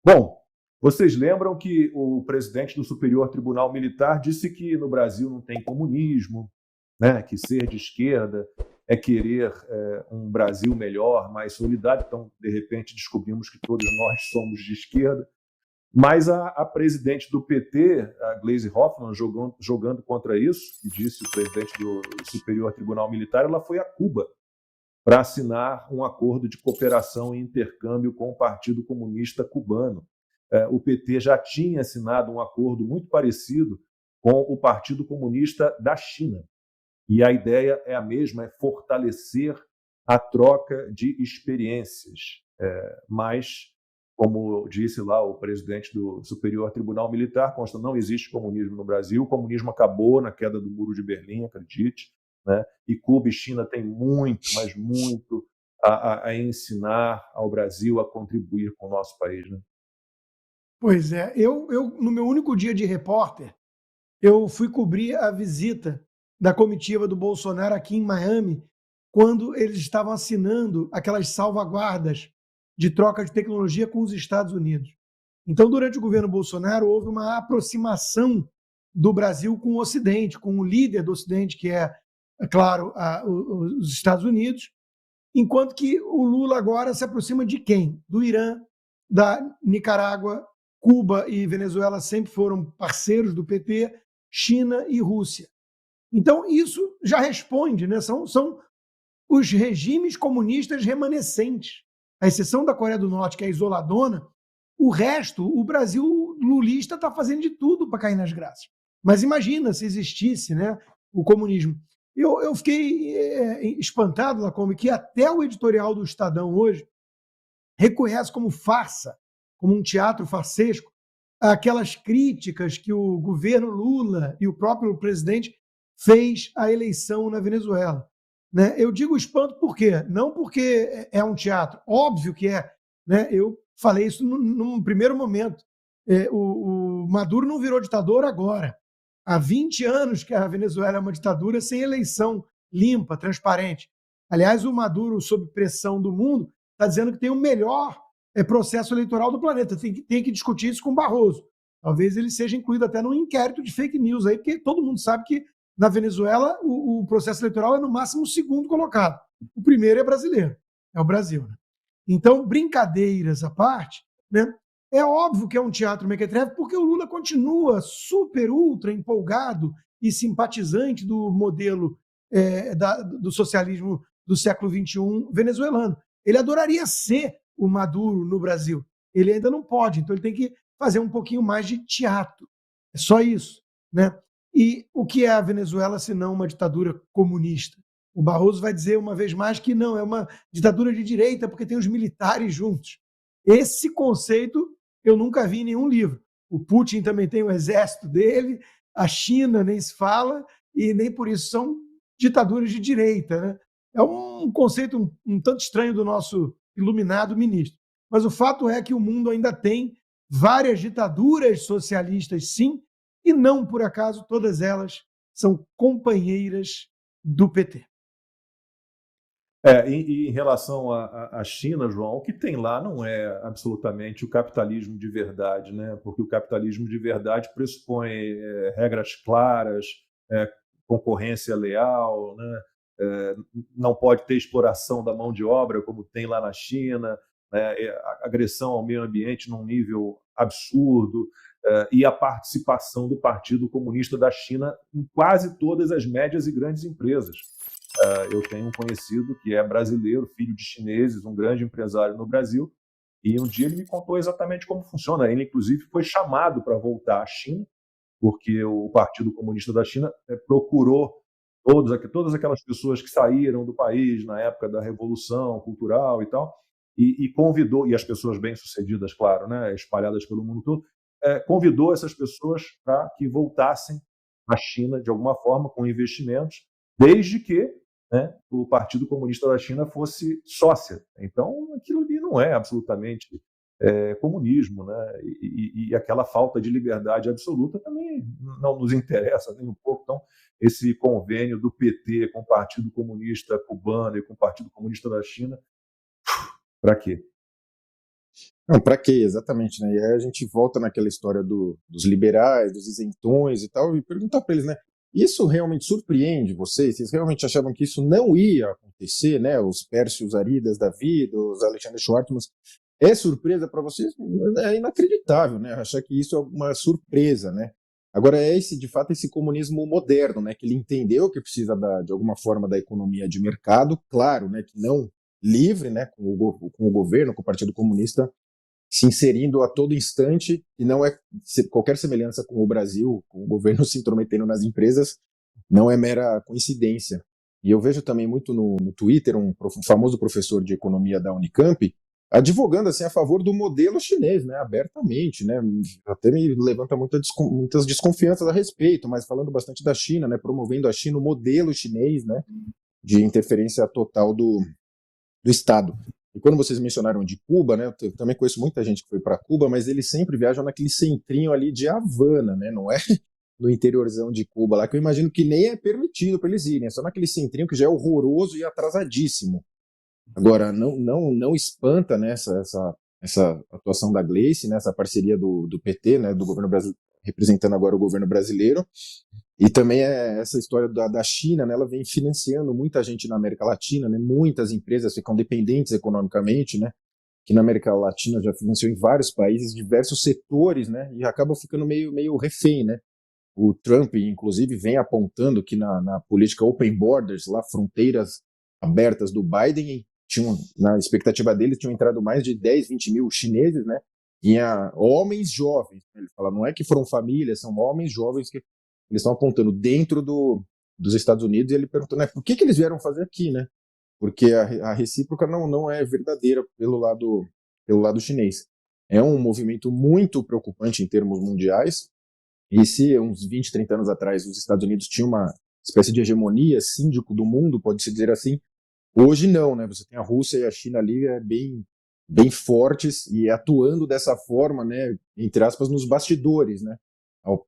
Bom, vocês lembram que o presidente do Superior Tribunal Militar disse que no Brasil não tem comunismo, né? Que ser de esquerda é querer um Brasil melhor, mais solidário. Então, de repente, descobrimos que todos nós somos de esquerda. Mas a presidente do PT, a Gleisi Hoffmann, jogando contra isso, que disse o presidente do Superior Tribunal Militar, ela foi a Cuba para assinar um acordo de cooperação e intercâmbio com o Partido Comunista Cubano. O PT já tinha assinado um acordo muito parecido com o Partido Comunista da China. E a ideia é a mesma, é fortalecer a troca de experiências. Mas, como disse lá o presidente do Superior Tribunal Militar, consta, não existe comunismo no Brasil, o comunismo acabou na queda do Muro de Berlim, acredite, né? E Cuba e China têm muito, mas muito a ensinar ao Brasil a contribuir com o nosso país, né? Pois é, no meu único dia de repórter, eu fui cobrir a visita da comitiva do Bolsonaro aqui em Miami, quando eles estavam assinando aquelas salvaguardas de troca de tecnologia com os Estados Unidos. Então, durante o governo Bolsonaro, houve uma aproximação do Brasil com o Ocidente, com o líder do Ocidente, que é claro, os Estados Unidos, enquanto que o Lula agora se aproxima de quem? Do Irã, da Nicarágua, Cuba e Venezuela sempre foram parceiros do PT, China e Rússia. Então, isso já responde, né? São os regimes comunistas remanescentes. À exceção da Coreia do Norte, que é isoladona, o resto, o Brasil lulista está fazendo de tudo para cair nas graças. Mas imagina se existisse, né, o comunismo. Eu fiquei espantado, Lacombe, que até o editorial do Estadão hoje reconhece como farsa, como um teatro farsesco, aquelas críticas que o governo Lula e o próprio presidente fez à eleição na Venezuela. Né? Eu digo espanto por quê? Não porque é um teatro, óbvio que é. Né? Eu falei isso num primeiro momento. O Maduro não virou ditador agora. Há 20 anos que a Venezuela é uma ditadura sem eleição limpa, transparente. Aliás, o Maduro, sob pressão do mundo, está dizendo que tem o melhor processo eleitoral do planeta. Tem que discutir isso com o Barroso. Talvez ele seja incluído até num inquérito de fake news aí, porque todo mundo sabe que na Venezuela o processo eleitoral é no máximo o segundo colocado. O primeiro é brasileiro, é o Brasil. Né? Então, brincadeiras à parte, né? É óbvio que é um teatro mequetrefe, porque o Lula continua super, ultra empolgado e simpatizante do modelo do socialismo do século XXI venezuelano. Ele adoraria ser o Maduro no Brasil. Ele ainda não pode, então ele tem que fazer um pouquinho mais de teatro. É só isso. Né? E o que é a Venezuela se não uma ditadura comunista? O Barroso vai dizer uma vez mais que não, é uma ditadura de direita porque tem os militares juntos. Esse conceito eu nunca vi em nenhum livro. O Putin também tem o exército dele, a China nem se fala, e nem por isso são ditaduras de direita. Né? É um conceito um tanto estranho do nosso iluminado ministro. Mas o fato é que o mundo ainda tem várias ditaduras socialistas, sim, e não por acaso todas elas são companheiras do PT. E em relação à China, João, o que tem lá não é absolutamente o capitalismo de verdade, né? Porque o capitalismo de verdade pressupõe regras claras, é, concorrência leal, né? Não pode ter exploração da mão de obra como tem lá na China, né? Agressão ao meio ambiente num nível absurdo, e a participação do Partido Comunista da China em quase todas as médias e grandes empresas. Eu tenho um conhecido que é brasileiro, filho de chineses, um grande empresário no Brasil, e um dia ele me contou exatamente como funciona. Ele, inclusive, foi chamado para voltar à China, porque o Partido Comunista da China procurou todas aquelas pessoas que saíram do país na época da Revolução Cultural e tal, e convidou, e as pessoas bem-sucedidas, claro, né, espalhadas pelo mundo todo, convidou essas pessoas para que voltassem à China de alguma forma, com investimentos, desde que, né, o Partido Comunista da China fosse sócia. Então, aquilo ali não é absolutamente comunismo, né? E aquela falta de liberdade absoluta também não nos interessa nem um pouco. Então, esse convênio do PT com o Partido Comunista cubano e com o Partido Comunista da China, para quê? Não, para quê? Exatamente, né? E aí a gente volta naquela história dos liberais, dos isentões e tal, e perguntar para eles, né? Isso realmente surpreende vocês? Vocês realmente achavam que isso não ia acontecer, né? Os Pérsios Aridas da vida, os Alexandre Schwartzman, é surpresa para vocês? É inacreditável, né? Achar que isso é uma surpresa, né? Agora é de fato, esse comunismo moderno, né? Que ele entendeu que precisa de alguma forma da economia de mercado, claro, né? Que não livre, né? Com o governo, com o Partido Comunista se inserindo a todo instante, e não é qualquer semelhança com o Brasil, com o governo se intrometendo nas empresas, não é mera coincidência. E eu vejo também muito no Twitter um famoso professor de economia da Unicamp advogando assim a favor do modelo chinês, né, abertamente, né, até me levanta muitas desconfianças a respeito, mas falando bastante da China, né, promovendo a China o modelo chinês, né, de interferência total do Estado. E quando vocês mencionaram de Cuba, né, eu também conheço muita gente que foi para Cuba, mas eles sempre viajam naquele centrinho ali de Havana, né, não é no interiorzão de Cuba lá, que eu imagino que nem é permitido para eles irem, é só naquele centrinho que já é horroroso e atrasadíssimo. Agora, não espanta, né, essa atuação da Gleice, né, essa parceria do PT, né, do governo brasileiro, representando agora o governo brasileiro, e também essa história da China, né, ela vem financiando muita gente na América Latina, né, muitas empresas ficam dependentes economicamente, né, que na América Latina já financiou em vários países, diversos setores, né, e acaba ficando meio refém, né. O Trump, inclusive, vem apontando que na política Open Borders, lá, fronteiras abertas do Biden, na expectativa dele, tinham entrado mais de 10, 20 mil chineses, né, e homens jovens. Ele fala, não é que foram famílias, são homens jovens que eles estão apontando dentro dos Estados Unidos, e ele perguntou, né, por que eles vieram fazer aqui, né? Porque a recíproca não é verdadeira pelo lado chinês. É um movimento muito preocupante em termos mundiais, e se uns 20, 30 anos atrás os Estados Unidos tinham uma espécie de hegemonia, síndico do mundo, pode-se dizer assim, hoje não, né? Você tem a Rússia e a China ali bem fortes e atuando dessa forma, né, entre aspas, nos bastidores, né?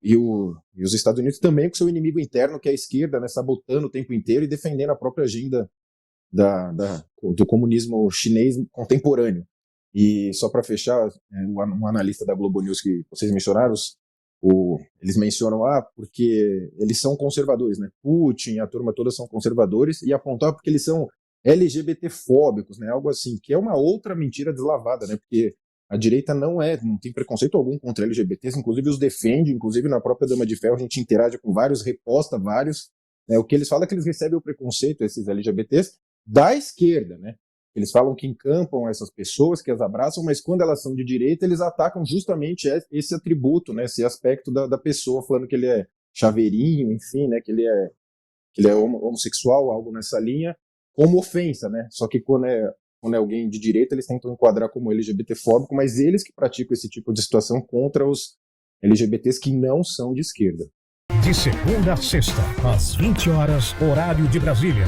E os Estados Unidos também com seu inimigo interno, que é a esquerda, né, sabotando o tempo inteiro e defendendo a própria agenda do comunismo chinês contemporâneo. E só para fechar, um analista da Globo News que vocês mencionaram, eles mencionam, porque eles são conservadores, né? Putin, a turma toda são conservadores, e apontar porque eles são LGBT-fóbicos, né? Algo assim, que é uma outra mentira deslavada, né? Porque a direita não tem preconceito algum contra LGBTs, inclusive os defende, inclusive na própria Dama de Ferro a gente interage com vários, reposta vários, né? O que eles falam é que eles recebem o preconceito, esses LGBTs, da esquerda, né? Eles falam que encampam essas pessoas, que as abraçam, mas quando elas são de direita, eles atacam justamente esse atributo, né? Esse aspecto da pessoa, falando que ele é chaveirinho, enfim, né? Que ele é homossexual, algo nessa linha, como ofensa, né? Só que quando é alguém de direita, eles tentam enquadrar como LGBT-fóbico, mas eles que praticam esse tipo de situação contra os LGBTs que não são de esquerda. De segunda a sexta, às 20 horas, horário de Brasília.